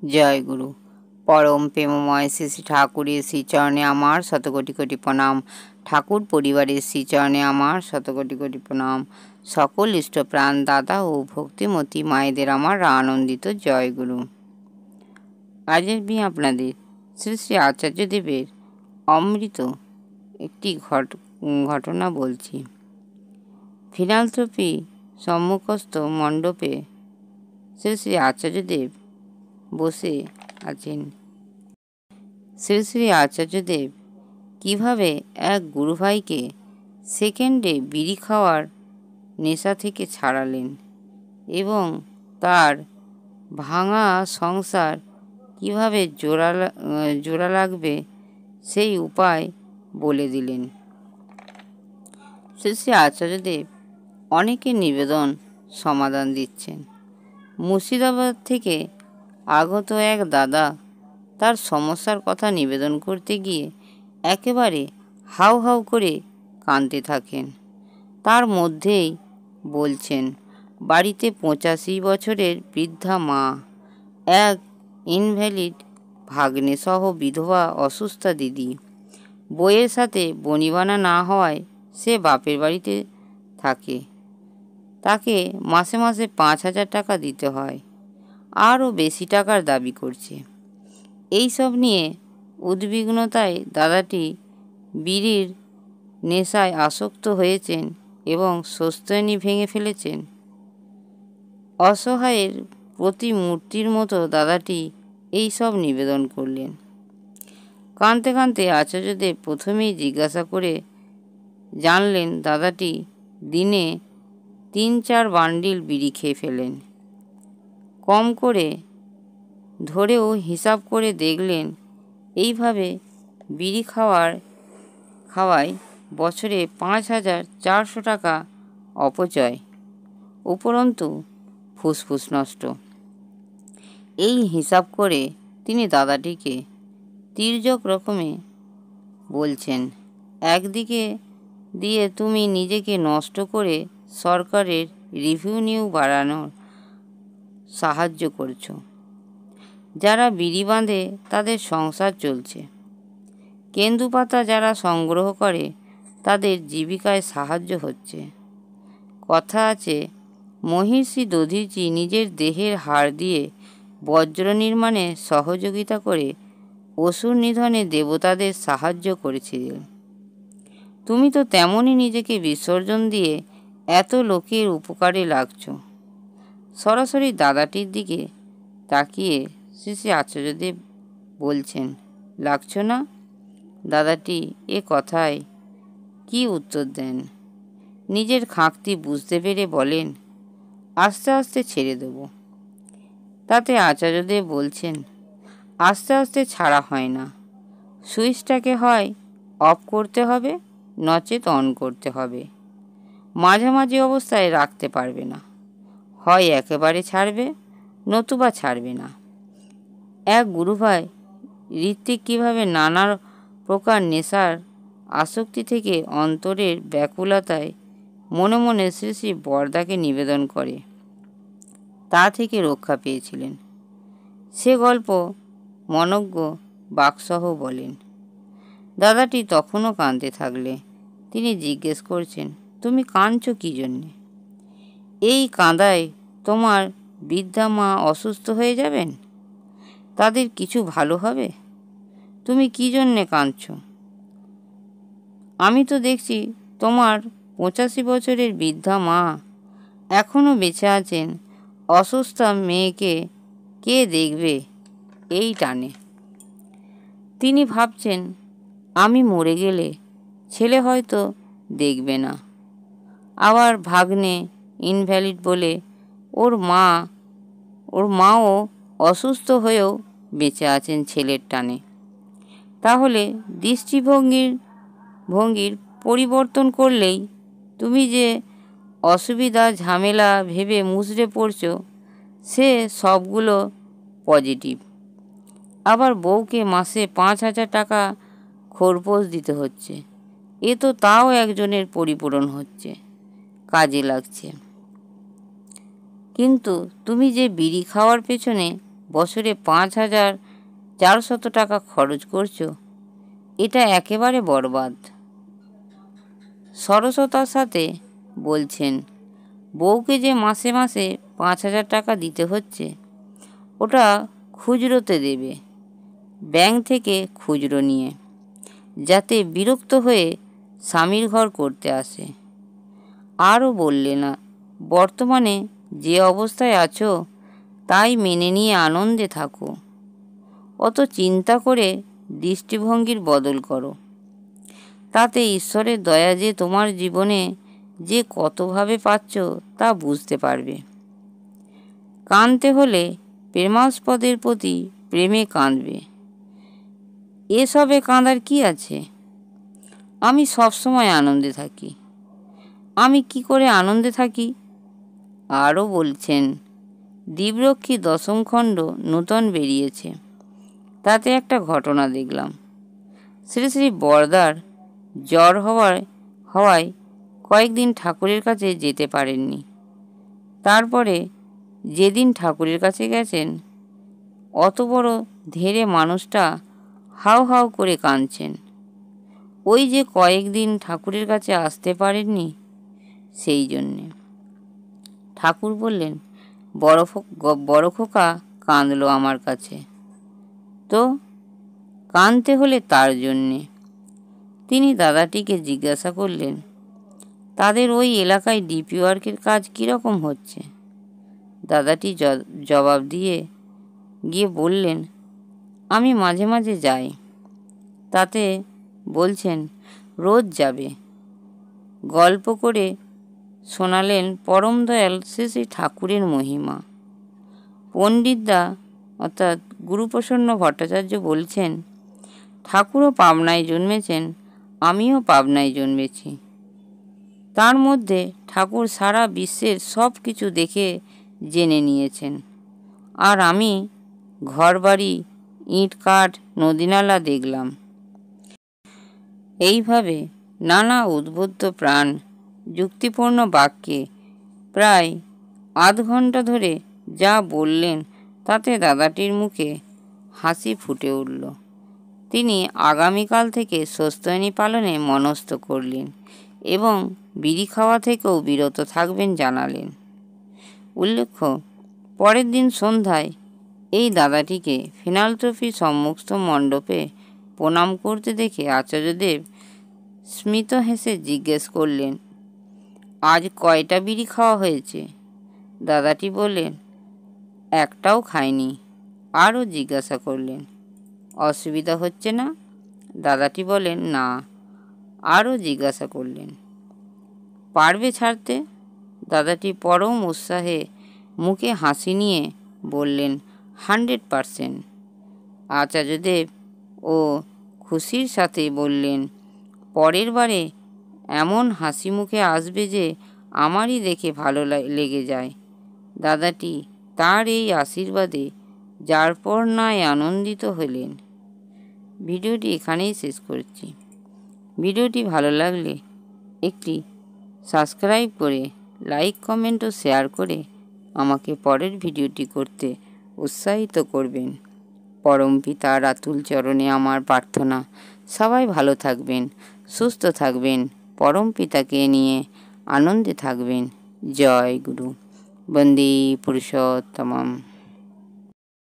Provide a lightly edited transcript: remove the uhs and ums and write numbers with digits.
জয় গুরু। পরম প্রেমময় শ্রী শ্রী ঠাকুরের শ্রীচরণে আমার শতকোটি কোটি প্রণাম। ঠাকুর পরিবারের শ্রীচরণে আমার শতকোটি কোটি প্রণাম। সকল ইষ্টপ্রাণ দাদা ও ভক্তিমতী মায়েদের আমার আনন্দিত জয় গুরু। আজ আমি আপনাদের শ্রী শ্রী আচার্যদেবের অমৃত একটি ঘটনা বলছি। ফিলান্থ্রপি সম্মুখস্থ মণ্ডপে শ্রী শ্রী আচার্যদেব বসে আছেন। শ্রী শ্রী আচার্যদেব কীভাবে এক গুরুভাইকে সেকেন্ডে বিড়ি খাওয়ার নেশা থেকে ছাড়ালেন এবং তার ভাঙা সংসার কীভাবে জোড়া লাগবে সেই উপায় বলে দিলেন। শ্রী শ্রী আচার্যদেব অনেকের নিবেদন সমাধান দিচ্ছেন। মুর্শিদাবাদ থেকে আগত এক দাদা তার সমস্যার কথা নিবেদন করতে গিয়ে একেবারে হাউ হাউ করে কাঁদতে থাকেন। তার মধ্যেই বলছেন, বাড়িতে 85 বছরের বৃদ্ধা মা, এক ইনভ্যালিড ভাগ্নে সহ বিধবা অসুস্থা দিদি। বইয়ের সাথে বনিবানা না হওয়ায় সে বাপের বাড়িতে থাকে। তাকে মাসে মাসে 5,000 টাকা দিতে হয়, আরও বেশি টাকার দাবি করছে। এই সব নিয়ে উদ্বিগ্নতায় দাদাটি বিড়ির নেশায় আসক্ত হয়েছেন এবং স্বস্তিনী ভেঙে ফেলেছেন। অসহায়ের প্রতিমূর্তির মতো দাদাটি এই সব নিবেদন করলেন। কাঁদতে কাঁদতে আচার্যদেব প্রথমেই জিজ্ঞাসা করে জানলেন দাদাটি দিনে 3-4 বান্ডিল বিড়ি খেয়ে ফেলেন। কম করে ধরেও হিসাব করে দেখলেন এইভাবে বিড়ি খাওয়ায় বছরে 5,400 টাকা অপচয়, উপরন্তু ফুসফুস নষ্ট। এই হিসাব করে তিনি দাদাটিকে তির্যক রকমে বলছেন, একদিকে দিয়ে তুমি নিজেকে নষ্ট করে সরকারের রেভিনিউ বাড়ানোর সাহায্য করছো। যারা বিড়ি বাঁধে তাদের সংসার চলছে। কেন্দুপাতা যারা সংগ্রহ করে তাদের জীবিকায় সাহায্য হচ্ছে। কথা আছে, মহিষী দধিচি নিজের দেহের হাড় দিয়ে বজ্র নির্মাণে সহযোগিতা করে অসুর নিধনে দেবতাদের সাহায্য করেছিলেন। তুমি তো তেমনই নিজেকে বিসর্জন দিয়ে এত লোকের উপকারে লাগছ। সরাসরি দাদাটির দিকে তাকিয়ে শ্রী শ্রী আচার্যদেব বলছেন, লাগছ না? দাদাটি এ কথায় কি উত্তর দেন? নিজের খাঁকতি বুঝতে পেরে বলেন, আস্তে আস্তে ছেড়ে দেব। তাতে আচার্যদেব বলছেন, আস্তে আস্তে ছাড়া হয় না, সুইচটাকে হয় অফ করতে হবে নচেত অন করতে হবে। মাঝামাঝি অবস্থায় রাখতে পারবে না। হয় একেবারে ছাড়বে নতুবা ছাড়বে না। এক গুরুভাই ঋত্বিক কীভাবে নানা প্রকার নেশার আসক্তি থেকে অন্তরের ব্যাকুলতায় মনে মনে শ্রী শ্রী বরদাকে নিবেদন করে তা থেকে রক্ষা পেয়েছিলেন, সে গল্প মনজ্ঞ বাকসহ বলেন। দাদাটি তখনও কাঁদতে থাকলে তিনি জিজ্ঞেস করছেন, তুমি কাঁদছ কী জন্যে? এই কাঁদায় তোমার বৃদ্ধা মা অসুস্থ হয়ে যাবেন? তাদের কিছু ভালো হবে? তুমি কী জন্যে কাঁদছ? আমি তো দেখছি তোমার 85 বছরের বৃদ্ধা মা এখনও বেঁচে আছেন। অসুস্থ মেয়েকে কে দেখবে এই টানে? তিনি ভাবছেন, আমি মরে গেলে ছেলে হয়তো দেখবে না। আবার ভাগ্নে ইনভ্যালিড বলে ওর মাও অসুস্থ হয়েও বেঁচে আছেন ছেলের টানে। তাহলে দৃষ্টিভঙ্গির পরিবর্তন করলেই তুমি যে অসুবিধা ঝামেলা ভেবে মুচড়ে পড়ছো সে সবগুলো পজিটিভ। আবার বউকে মাসে 5,000 টাকা খরপোশ দিতে হচ্ছে, এ তো তাও একজনের পরিপূরণ হচ্ছে, কাজে লাগছে। কিন্তু তুমি যে বিড়ি খাওয়ার পেছনে বছরে 5,400 টাকা খরচ করছো, এটা একেবারে বরবাদ। সরসতার সাথে বলছেন, বউকে যে মাসে মাসে 5,000 টাকা দিতে হচ্ছে, ওটা খুচরোতে দেবে, ব্যাংক থেকে খুচরো নিয়ে, যাতে বিরক্ত হয়ে স্বামীর ঘর করতে আসে। আরও বললে না, বর্তমানে যে অবস্থায় আছো তাই মেনে নিয়ে আনন্দে থাকো, অত চিন্তা করে দৃষ্টিভঙ্গির বদল করো। তাতে ঈশ্বরের দয়া যে তোমার জীবনে যে কতভাবে পাচ্ছ তা বুঝতে পারবে। কাঁদতে হলে প্রেমাস্পদের প্রতি প্রেমে কাঁদবে। এসবে কাঁদার কি আছে? আমি সবসময় আনন্দে থাকি। আমি কি করে আনন্দে থাকি? আরও বলছেন, দ্বীপরক্ষী 10ম খণ্ড নূতন বেরিয়েছে, তাতে একটা ঘটনা দেখলাম। শ্রী শ্রী বরদার জ্বর হওয়ায় কয়েকদিন ঠাকুরের কাছে যেতে পারেননি। তারপরে যেদিন ঠাকুরের কাছে গেছেন, অত বড় ধেড়ে মানুষটা হাউ হাউ করে কাঁদছেন। ওই যে কয়েকদিন ঠাকুরের কাছে আসতে পারেননি, সেই জন্যে। ঠাকুর বললেন, বড় খোকা কাঁদলো আমার কাছে, তো কাঁদতে হলে তার জন্যে। তিনি দাদাটিকে জিজ্ঞাসা করলেন, তাদের ওই এলাকায় ডিপি ওয়ার্কের কাজ কীরকম হচ্ছে? দাদাটি জবাব গিয়ে বললেন, আমি মাঝে মাঝে যাই। তাতে বলছেন, রোজ যাবে। গল্প করে শোনালেন পরম দয়াল শ্রী শ্রী ঠাকুরের মহিমা। পণ্ডিতদা অর্থাৎ গুরুপ্রসন্ন ভট্টাচার্য বলছেন, ঠাকুরও পাবনায় জন্মেছেন, আমিও পাবনায় জন্মেছি। তার মধ্যে ঠাকুর সারা বিশ্বের সব কিছু দেখে জেনে নিয়েছেন, আর আমি ঘরবাড়ি, ইট কাঠ, নদীনালা দেখলাম। এইভাবে নানা উদ্বুদ্ধ প্রাণ যুক্তিপূর্ণ বাক্যে প্রায় আধ ঘন্টা ধরে যা বললেন, তাতে দাদাটির মুখে হাসি ফুটে উঠল। তিনি আগামীকাল থেকে স্বস্তিনী পালনে মনস্থ করলেন এবং বিড়ি খাওয়া থেকেও বিরত থাকবেন জানালেন। উল্লেখ্য, পরের দিন সন্ধ্যায় এই দাদাটিকে ফিনান্থ্রপি সম্মুখ মণ্ডপে প্রণাম করতে দেখে আচার্যদেব স্মিত হেসে জিজ্ঞেস করলেন, আজ কয়টা বিড়ি খাওয়া হয়েছে? দাদাটি বললেন, একটাও খায়নি। আরও জিজ্ঞাসা করলেন, অসুবিধা হচ্ছে না? দাদাটি বলেন, না। আরও জিজ্ঞাসা করলেন, পারবে ছাড়তে? দাদাটি পরম উৎসাহে মুখে হাসি নিয়ে বললেন, 100%। আচার্যদেব ও খুশির সাথে বললেন, পরের বারে এমন হাসি মুখে আসবে যে আমারই দেখে ভালো লেগে যায়। দাদাটি তার এই আশীর্বাদে যার পর নাই আনন্দিত হলেন। ভিডিওটি এখানেই শেষ করছি। ভিডিওটি ভালো লাগলে একটি সাবস্ক্রাইব করে লাইক, কমেন্ট ও শেয়ার করে আমাকে পরের ভিডিওটি করতে উৎসাহিত করবেন। পরম পিতার আতুল চরণে আমার প্রার্থনা, সবাই ভালো থাকবেন, সুস্থ থাকবেন, পরম পিতাকে নিয়ে আনন্দে থাকবেন। জয় গুরু। বন্দে পুরুষোত্তমম।